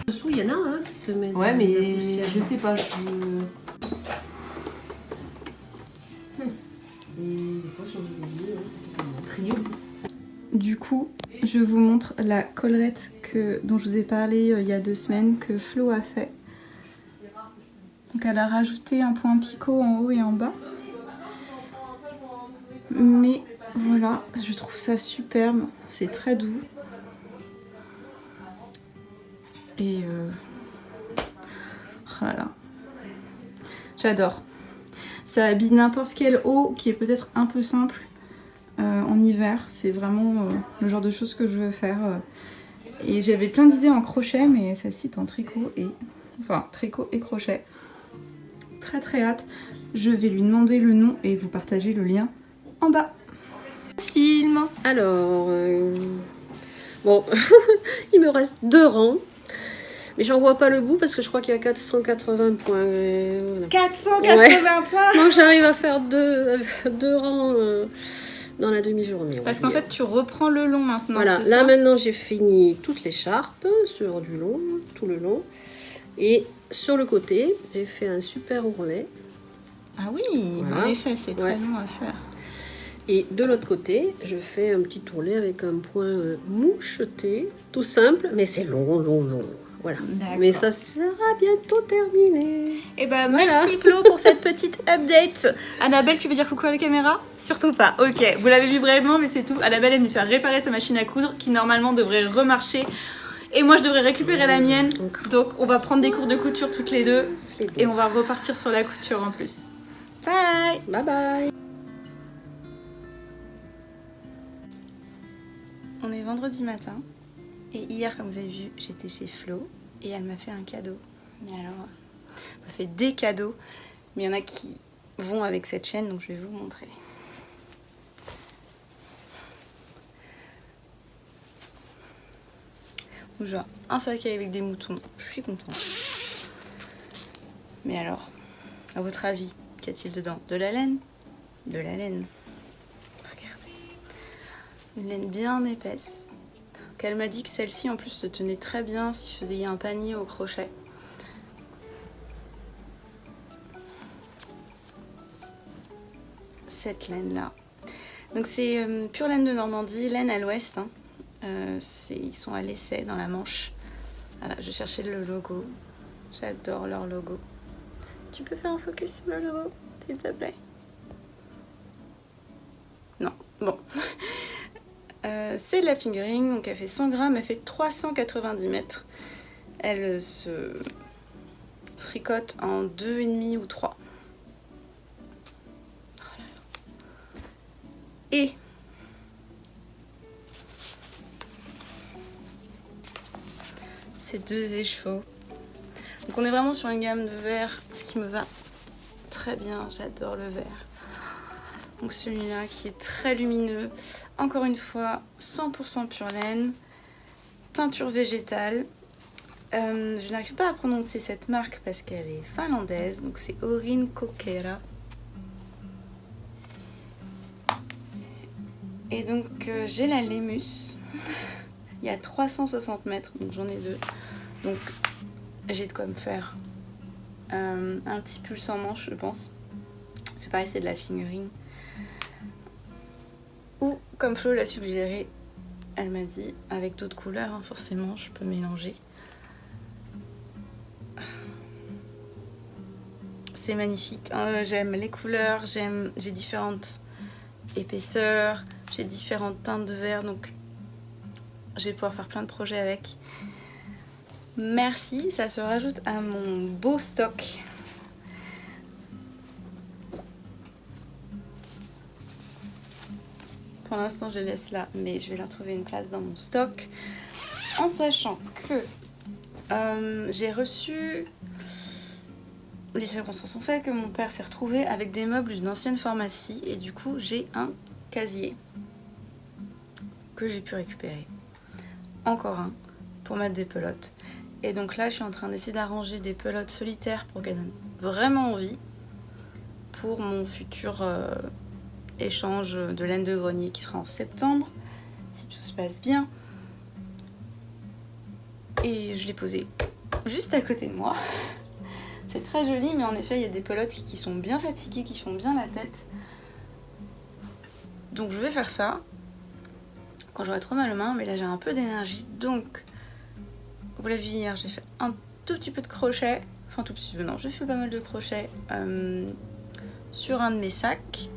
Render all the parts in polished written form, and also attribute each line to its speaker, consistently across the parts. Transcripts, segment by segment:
Speaker 1: Dessous, il y en a un qui se met.
Speaker 2: Ouais, mais je sais pas.
Speaker 1: Et des fois, changer les billets, c'est pas mal.
Speaker 3: Du coup, je vous montre la collerette dont je vous ai parlé il y a 2 semaines que Flo a fait. Donc elle a rajouté un point picot en haut et en bas. Mais voilà, je trouve ça superbe. C'est très doux. Et oh là là. J'adore. Ça habille n'importe quel haut qui est peut-être un peu simple en hiver. C'est vraiment le genre de choses que je veux faire. Et j'avais plein d'idées en crochet, mais celle-ci est en tricot et... Enfin, tricot et crochet. Très très hâte. Je vais lui demander le nom et vous partager le lien en bas. Film.
Speaker 1: Alors, bon, il me reste 2 rangs. Mais j'en vois pas le bout parce que je crois qu'il y a 480 points. Voilà.
Speaker 3: 480 points.
Speaker 1: Donc j'arrive à faire deux rangs dans la demi-journée.
Speaker 3: Parce qu'en fait, tu reprends le long maintenant.
Speaker 1: Voilà, là
Speaker 3: ça
Speaker 1: maintenant j'ai fini toute l'écharpe sur du long, tout le long. Et sur le côté, j'ai fait un super ourlet.
Speaker 3: Ah oui,
Speaker 1: Voilà.
Speaker 3: en effet, c'est très
Speaker 1: Ouais.
Speaker 3: long à faire.
Speaker 1: Et de l'autre côté, je fais un petit ourlet avec un point moucheté. Tout simple, mais c'est long, long, long. Voilà. Mais ça sera bientôt terminé.
Speaker 3: Et bah
Speaker 1: Voilà.
Speaker 3: merci Flo pour cette petite update. Annabelle, tu veux dire coucou à la caméra? Surtout pas. Ok, vous l'avez vu brièvement, mais c'est tout. Annabelle aime me faire réparer sa machine à coudre qui normalement devrait remarcher. Et moi je devrais récupérer la mienne. Donc on va prendre des cours de couture toutes les deux. Et on va repartir sur la couture en plus. Bye.
Speaker 1: Bye bye.
Speaker 3: On est vendredi matin. Et hier, comme vous avez vu, j'étais chez Flo. Et elle m'a fait un cadeau. Mais alors, elle m'a fait des cadeaux. Mais il y en a qui vont avec cette chaîne, donc je vais vous montrer. Donc genre, un sac avec des moutons. Je suis contente. Mais alors, à votre avis, qu'y a-t-il dedans? De la laine? De la laine. Regardez. Une laine bien épaisse. Elle m'a dit que celle-ci en plus se tenait très bien si je faisais un panier au crochet. Cette laine là. Donc c'est pure laine de Normandie, laine à l'ouest. Hein. Ils sont à l'essai dans la Manche. Voilà, je cherchais le logo. J'adore leur logo. Tu peux faire un focus sur le logo, s'il te plaît? Non, bon. C'est de la fingering, donc elle fait 100 grammes, elle fait 390 mètres. Elle se tricote en 2,5 ou 3. Oh là là. Et ces 2 écheveaux. Donc on est vraiment sur une gamme de verre, ce qui me va très bien, j'adore le vert. Donc celui-là qui est très lumineux, encore une fois 100% pure laine, teinture végétale. Je n'arrive pas à prononcer cette marque parce qu'elle est finlandaise, donc c'est Orin Kokera. Et donc j'ai la Lemus, il y a 360 mètres, donc j'en ai 2. Donc j'ai de quoi me faire un petit pull sans manche, je pense. C'est pareil, c'est de la fingering. Ou, comme Flo l'a suggéré, elle m'a dit, avec d'autres couleurs, hein, forcément, je peux mélanger. C'est magnifique. J'aime les couleurs, j'ai différentes épaisseurs, j'ai différentes teintes de vert, donc je vais pouvoir faire plein de projets avec. Merci, ça se rajoute à mon beau stock. Pour l'instant, je laisse là, mais je vais leur trouver une place dans mon stock. En sachant que j'ai reçu... Les circonstances sont faites que mon père s'est retrouvé avec des meubles d'une ancienne pharmacie. Et du coup, j'ai un casier que j'ai pu récupérer. Encore un pour mettre des pelotes. Et donc là, je suis en train d'essayer d'arranger des pelotes solitaires pour qu'elles donnent vraiment envie. Pour mon futur... échange de laine de grenier qui sera en septembre, si tout se passe bien. Et je l'ai posé juste à côté de moi. C'est très joli, mais en effet, il y a des pelotes qui sont bien fatiguées, qui font bien la tête. Donc je vais faire ça quand j'aurai trop mal aux mains, mais là j'ai un peu d'énergie. Donc, vous l'avez vu hier, j'ai fait un tout petit peu de crochet. Enfin, tout petit peu, non, j'ai fait pas mal de crochet sur un de mes sacs.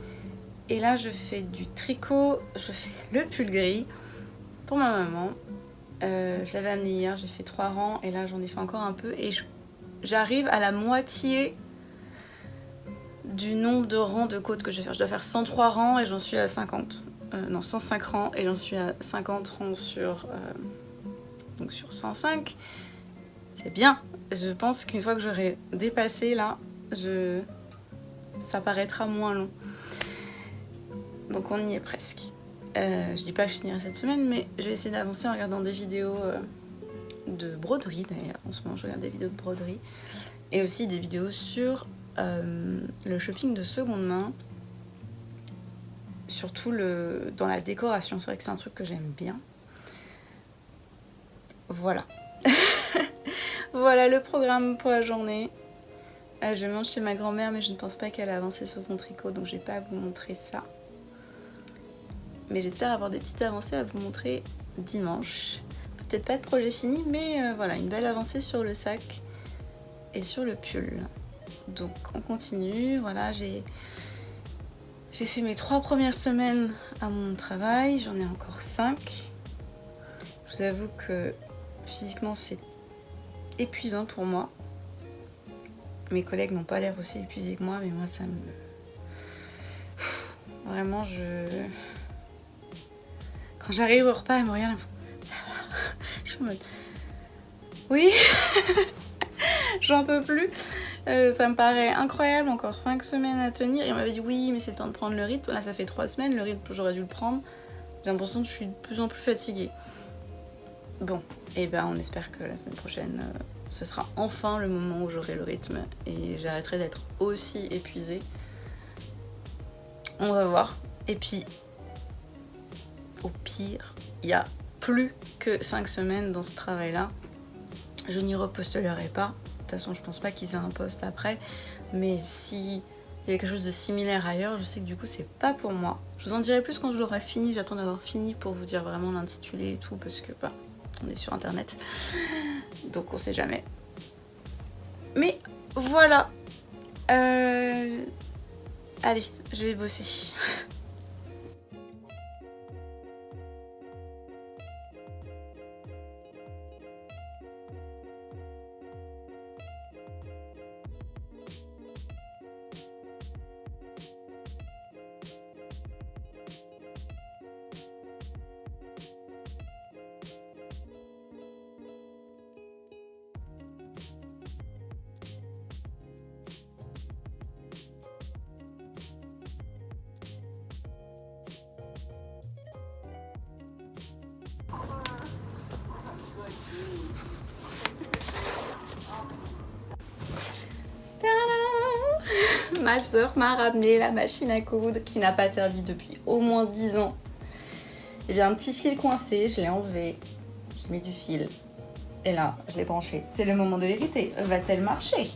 Speaker 3: Et là, je fais du tricot, je fais le pull gris pour ma maman. Je l'avais amené hier, j'ai fait 3 rangs et là j'en ai fait encore un peu. Et j'arrive à la moitié du nombre de rangs de côtes que je vais faire. Je dois faire 103 rangs et j'en suis à 50. Non, 105 rangs et j'en suis à 50 rangs donc sur 105. C'est bien. Je pense qu'une fois que j'aurai dépassé là, ça paraîtra moins long. Donc on y est presque. Je dis pas que je finirai cette semaine, mais je vais essayer d'avancer en regardant des vidéos de broderie d'ailleurs. En ce moment, je regarde des vidéos de broderie et aussi des vidéos sur le shopping de seconde main. Surtout dans la décoration, c'est vrai que c'est un truc que j'aime bien. Voilà. Voilà le programme pour la journée. Je mange chez ma grand-mère, mais je ne pense pas qu'elle a avancé sur son tricot, donc je vais pas vous montrer ça. Mais j'espère avoir des petites avancées à vous montrer dimanche. Peut-être pas de projet fini, mais voilà, une belle avancée sur le sac et sur le pull. Donc on continue, voilà, j'ai fait mes 3 premières semaines à mon travail, j'en ai encore 5. Je vous avoue que physiquement c'est épuisant pour moi. Mes collègues n'ont pas l'air aussi épuisés que moi, mais moi ça me... Vraiment, quand j'arrive au repas, elles me regardent, ça va. Je suis en mode... Oui, j'en peux plus. Ça me paraît incroyable, encore 5 semaines à tenir. Et on m'avait dit oui, mais c'est le temps de prendre le rythme. Là, ça fait 3 semaines, le rythme, j'aurais dû le prendre. J'ai l'impression que je suis de plus en plus fatiguée. Bon, et ben on espère que la semaine prochaine, ce sera enfin le moment où j'aurai le rythme et j'arrêterai d'être aussi épuisée. On va voir. Et puis, au pire, il y a plus que 5 semaines dans ce travail-là. Je n'y repostulerai pas. De toute façon, je pense pas qu'ils aient un poste après. Mais si il y avait quelque chose de similaire ailleurs, je sais que du coup, c'est pas pour moi. Je vous en dirai plus quand je l'aurai fini. J'attends d'avoir fini pour vous dire vraiment l'intitulé et tout, parce que bah, on est sur internet. Donc on sait jamais. Mais voilà. Allez, je vais bosser. Ma soeur m'a ramené la machine à coudre qui n'a pas servi depuis au moins 10 ans. Il y avait un petit fil coincé, je l'ai enlevé, j'ai mis du fil et là je l'ai branché. C'est le moment de vérité, va-t-elle marcher?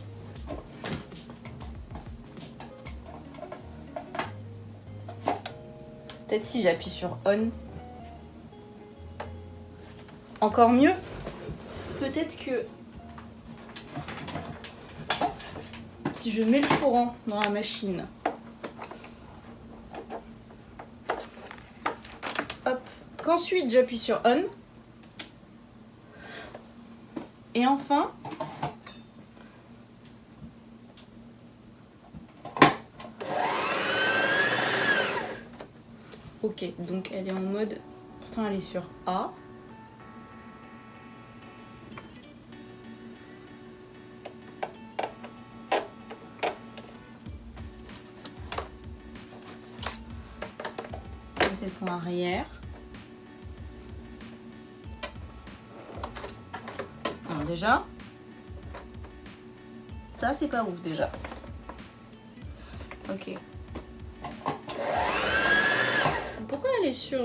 Speaker 3: Peut-être si j'appuie sur on. Encore mieux. Peut-être que si je mets le courant dans la machine, hop, qu'ensuite j'appuie sur on, et enfin, ok, donc elle est en mode, pourtant elle est sur A. C'est le point arrière. Alors déjà, ça c'est pas ouf déjà. Ok. Pourquoi elle est sur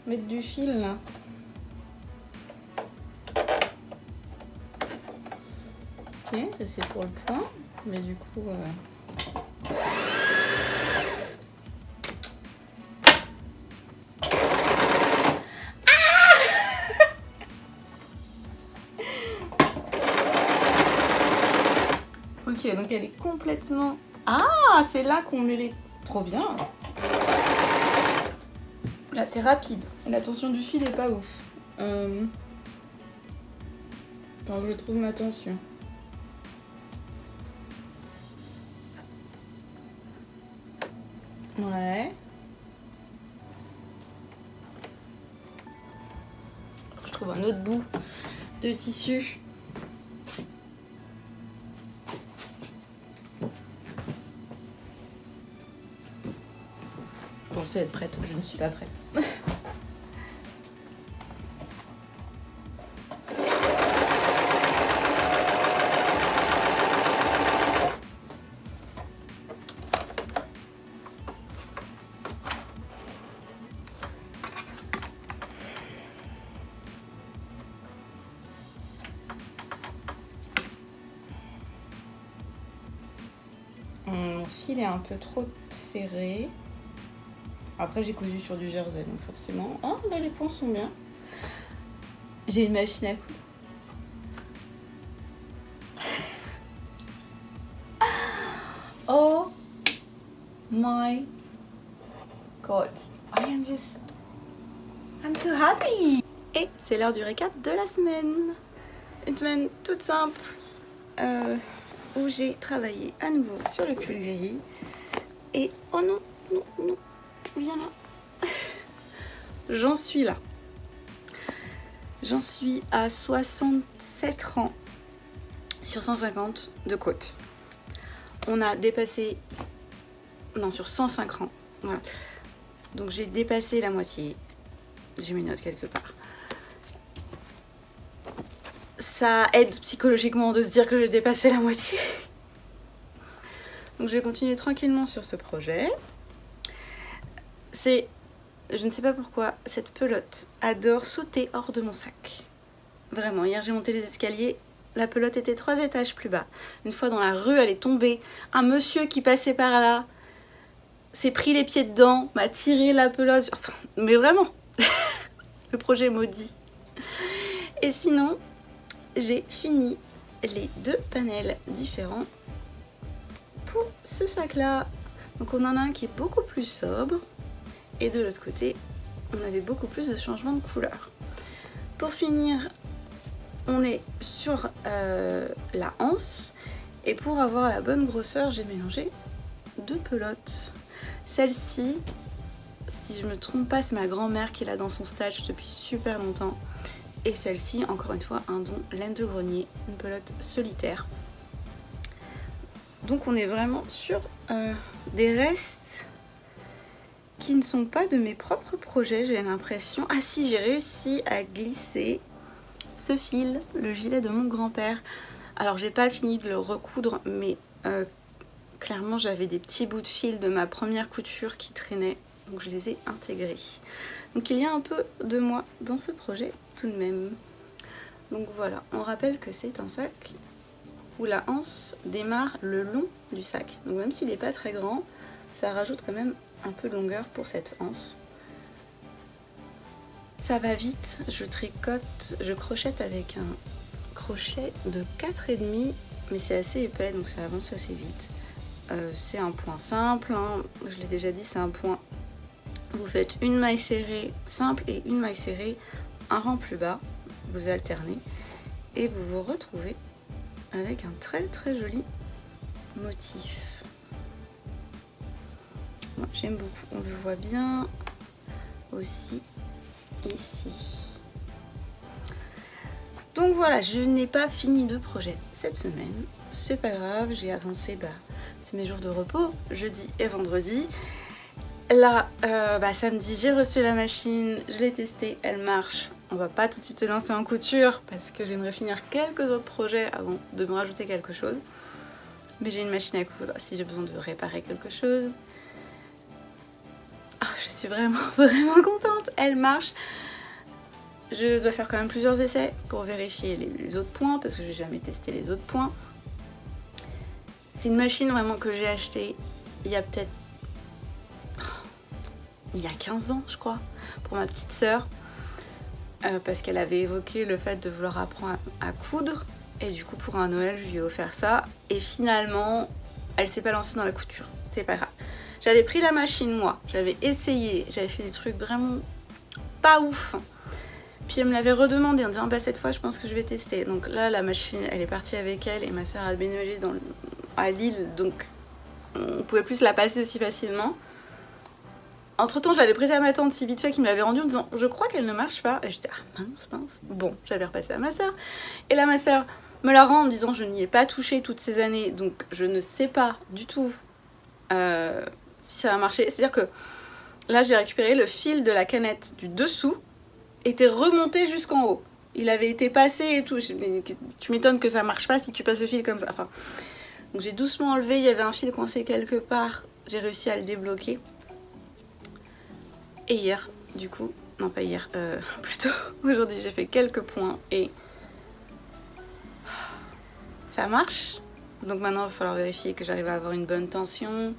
Speaker 3: mettre du fil là? Ok, ça c'est pour le point, mais du coup... Ok, donc elle est complètement... Ah, c'est là qu'on met les... Trop bien. Là, t'es rapide. La tension du fil est pas ouf. Attends que je trouve ma tension. Ouais. Je trouve un autre bout de tissu. Je pensais être prête, je ne suis pas prête. Mon fil est un peu trop serré. Après, j'ai cousu sur du jersey, donc forcément... Oh, là, les points sont bien. J'ai une machine à coudre. Oh my god. I'm so happy. Et c'est l'heure du récap de la semaine. Une semaine toute simple où j'ai travaillé à nouveau sur le pull gris. Et oh non, non, non. Viens là. J'en suis là. J'en suis à 67 rangs sur 150 de côte. On a dépassé... Non, sur 105 rangs. Voilà. Donc j'ai dépassé la moitié. J'ai mes notes quelque part. Ça aide psychologiquement de se dire que j'ai dépassé la moitié. Donc je vais continuer tranquillement sur ce projet. Je ne sais pas pourquoi, cette pelote adore sauter hors de mon sac. Vraiment, hier j'ai monté les escaliers, la pelote était 3 étages plus bas. Une fois dans la rue, elle est tombée. Un monsieur qui passait par là s'est pris les pieds dedans, m'a tiré la pelote. Enfin, mais vraiment, le projet maudit. Et sinon, j'ai fini les 2 panels différents pour ce sac-là. Donc on en a un qui est beaucoup plus sobre. Et de l'autre côté, on avait beaucoup plus de changements de couleur. Pour finir, on est sur la anse. Et pour avoir la bonne grosseur, j'ai mélangé 2 pelotes. Celle-ci, si je me trompe pas, c'est ma grand-mère qui l'a dans son stage depuis super longtemps. Et celle-ci, encore une fois, un don laine de grenier, une pelote solitaire. Donc on est vraiment sur des restes qui ne sont pas de mes propres projets, j'ai l'impression. Ah si, j'ai réussi à glisser ce fil, le gilet de mon grand-père. Alors j'ai pas fini de le recoudre, mais clairement j'avais des petits bouts de fil de ma première couture qui traînaient, donc je les ai intégrés. Donc il y a un peu de moi dans ce projet tout de même. Donc voilà, on rappelle que c'est un sac où la anse démarre le long du sac. Donc même s'il n'est pas très grand, ça rajoute quand même un peu de longueur pour cette anse. Ça va vite, je tricote, je crochette avec un crochet de 4,5, mais c'est assez épais donc ça avance assez vite. C'est un point simple, hein. Je l'ai déjà dit, c'est un point. Vous faites une maille serrée simple et une maille serrée un rang plus bas, vous alternez et vous vous retrouvez avec un très très joli motif. Moi, j'aime beaucoup, on le voit bien aussi ici. Donc voilà, je n'ai pas fini de projet cette semaine, c'est pas grave, j'ai avancé, c'est mes jours de repos, jeudi et vendredi. Là, samedi, j'ai reçu la machine, je l'ai testée, elle marche. On va pas tout de suite se lancer en couture parce que j'aimerais finir quelques autres projets avant de me rajouter quelque chose. Mais j'ai une machine à coudre si j'ai besoin de réparer quelque chose. Oh, je suis vraiment, vraiment contente, elle marche. Je dois faire quand même plusieurs essais pour vérifier les autres points parce que j'ai jamais testé les autres points. C'est une machine vraiment que j'ai achetée il y a peut-être... il y a 15 ans, je crois, pour ma petite sœur. Parce qu'elle avait évoqué le fait de vouloir apprendre à coudre. Et du coup, pour un Noël, je lui ai offert ça. Et finalement, elle s'est pas lancée dans la couture. C'est pas grave. J'avais pris la machine, moi. J'avais essayé. J'avais fait des trucs vraiment pas ouf. Puis elle me l'avait redemandé en disant, bah cette fois, je pense que je vais tester. Donc là, la machine, elle est partie avec elle. Et ma sœur a déménagé à Lille. Donc, on pouvait plus la passer aussi facilement. Entre temps, j'avais prêté à ma tante si vite fait qui me l'avait rendue en disant je crois qu'elle ne marche pas. Et j'étais mince. Bon, j'avais repassé à ma soeur. Et là, ma soeur me la rend en me disant je n'y ai pas touché toutes ces années, donc je ne sais pas du tout si ça va marcher. C'est-à-dire que là, j'ai récupéré le fil de la canette du dessous, était remonté jusqu'en haut. Il avait été passé et tout. Tu m'étonnes que ça marche pas si tu passes le fil comme ça. Enfin, donc j'ai doucement enlevé. Il y avait un fil coincé quelque part. J'ai réussi à le débloquer. Et hier, du coup, non pas hier, plutôt aujourd'hui, j'ai fait quelques points et ça marche. Donc maintenant, il va falloir vérifier que j'arrive à avoir une bonne tension.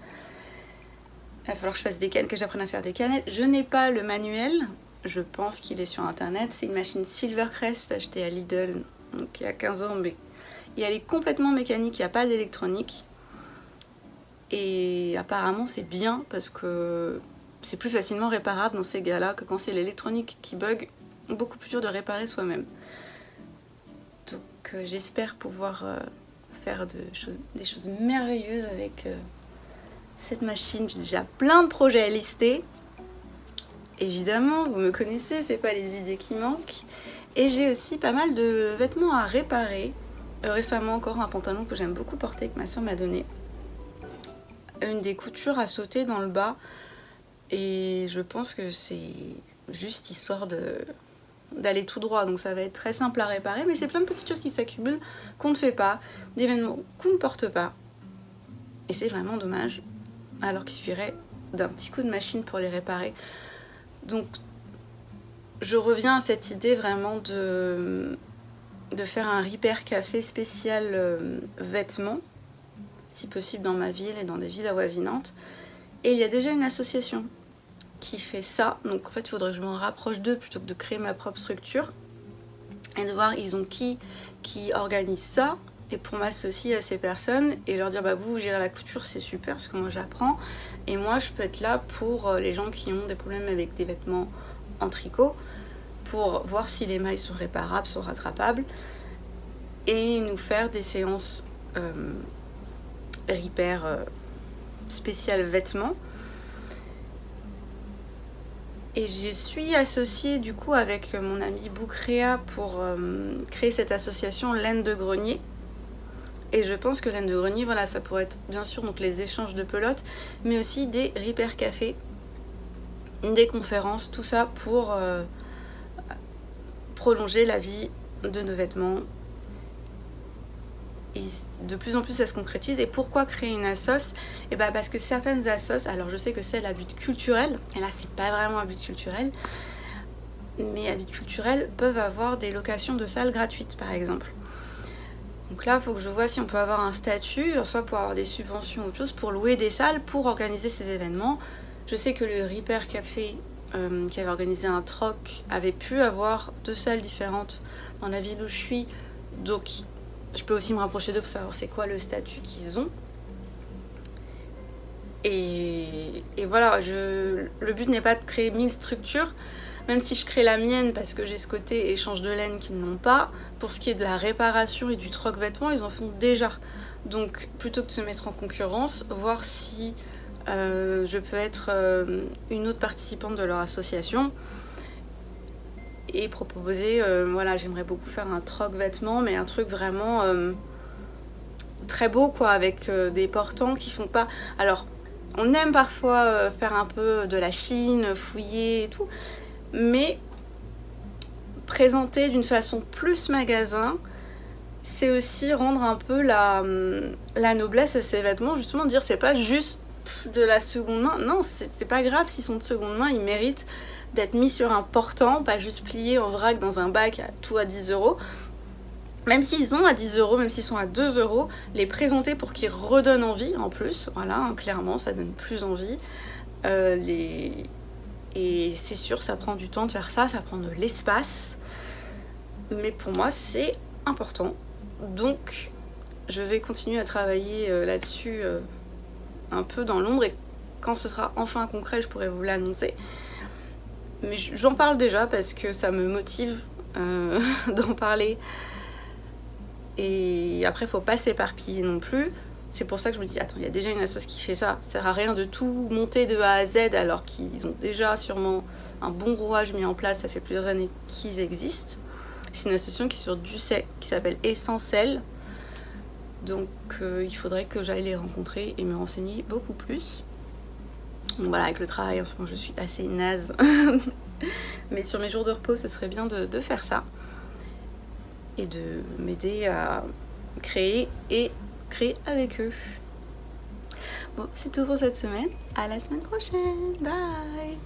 Speaker 3: Il va falloir que je fasse des canettes, que j'apprenne à faire des canettes. Je n'ai pas le manuel, je pense qu'il est sur internet. C'est une machine Silvercrest achetée à Lidl, donc il y a 15 ans, mais elle est complètement mécanique, il n'y a pas d'électronique. Et apparemment, c'est bien parce que c'est plus facilement réparable dans ces cas-là que quand c'est l'électronique qui bug, beaucoup plus dur de réparer soi-même. Donc j'espère pouvoir faire des choses merveilleuses avec cette machine. J'ai déjà plein de projets à lister. Évidemment, vous me connaissez, c'est pas les idées qui manquent. Et j'ai aussi pas mal de vêtements à réparer. Récemment encore un pantalon que j'aime beaucoup porter, que ma soeur m'a donné. Une des coutures a sauté dans le bas. Et je pense que c'est juste histoire d'aller tout droit. Donc ça va être très simple à réparer. Mais c'est plein de petites choses qui s'accumulent, qu'on ne fait pas. Des vêtements qu'on ne porte pas. Et c'est vraiment dommage. Alors qu'il suffirait d'un petit coup de machine pour les réparer. Donc je reviens à cette idée vraiment de faire un repair café spécial vêtements. Si possible dans ma ville et dans des villes avoisinantes. Et il y a déjà une association qui fait ça. Donc en fait, il faudrait que je m'en rapproche d'eux plutôt que de créer ma propre structure. Et de voir, ils ont qui organise ça. Et pour m'associer à ces personnes et leur dire, bah vous gérez la couture, c'est super parce que moi j'apprends. Et moi, je peux être là pour les gens qui ont des problèmes avec des vêtements en tricot. Pour voir si les mailles sont réparables, sont rattrapables. Et nous faire des séances repair spécial vêtements. Et je suis associée du coup avec mon ami Boucréa pour créer cette association Laine de Grenier. Et je pense que Laine de Grenier, voilà, ça pourrait être bien sûr donc les échanges de pelotes, mais aussi des repair cafés, des conférences, tout ça pour prolonger la vie de nos vêtements. Et de plus en plus ça se concrétise. Et pourquoi créer une assoce ? Et bah parce que certaines assos, alors je sais que c'est à but culturel, et là c'est pas vraiment un but culturel, mais à but culturel peuvent avoir des locations de salles gratuites par exemple. Donc là il faut que je vois si on peut avoir un statut, soit pour avoir des subventions ou autre chose, pour louer des salles, pour organiser ces événements. Je sais que le Repair Café qui avait organisé un troc avait pu avoir 2 salles différentes dans la ville où je suis, donc je peux aussi me rapprocher d'eux pour savoir c'est quoi le statut qu'ils ont. Et voilà, le but n'est pas de créer 1000 structures, même si je crée la mienne parce que j'ai ce côté échange de laine qu'ils n'ont pas. Pour ce qui est de la réparation et du troc vêtements, ils en font déjà. Donc plutôt que de se mettre en concurrence, voir si je peux être une autre participante de leur association. Et proposer, voilà, j'aimerais beaucoup faire un troc vêtements, mais un truc vraiment très beau, quoi, avec des portants qui font pas... Alors, on aime parfois faire un peu de la chine, fouiller et tout, mais présenter d'une façon plus magasin, c'est aussi rendre un peu la noblesse à ces vêtements, justement dire c'est pas juste de la seconde main, non, c'est pas grave s'ils sont de seconde main, ils méritent d'être mis sur un portant, pas juste plié en vrac dans un bac, tout à 10 €. même s'ils ont à 10 euros, même s'ils sont à 2 euros, les présenter pour qu'ils redonnent envie en plus. Voilà, hein, clairement, ça donne plus envie. Et c'est sûr, ça prend du temps de faire ça, ça prend de l'espace. Mais pour moi, c'est important. Donc, je vais continuer à travailler là-dessus un peu dans l'ombre. Et quand ce sera enfin concret, je pourrai vous l'annoncer. Mais j'en parle déjà parce que ça me motive d'en parler. Et après, il ne faut pas s'éparpiller non plus. C'est pour ça que je me dis, attends, il y a déjà une association qui fait ça. Ça sert à rien de tout monter de A à Z alors qu'ils ont déjà sûrement un bon rouage mis en place. Ça fait plusieurs années qu'ils existent. C'est une association qui est sur Ducet, qui s'appelle Essentiel. Donc, il faudrait que j'aille les rencontrer et me renseigner beaucoup plus. Donc voilà, avec le travail en ce moment, je suis assez naze. Mais sur mes jours de repos, ce serait bien de faire ça. Et de m'aider à créer et créer avec eux. Bon, c'est tout pour cette semaine. À la semaine prochaine. Bye!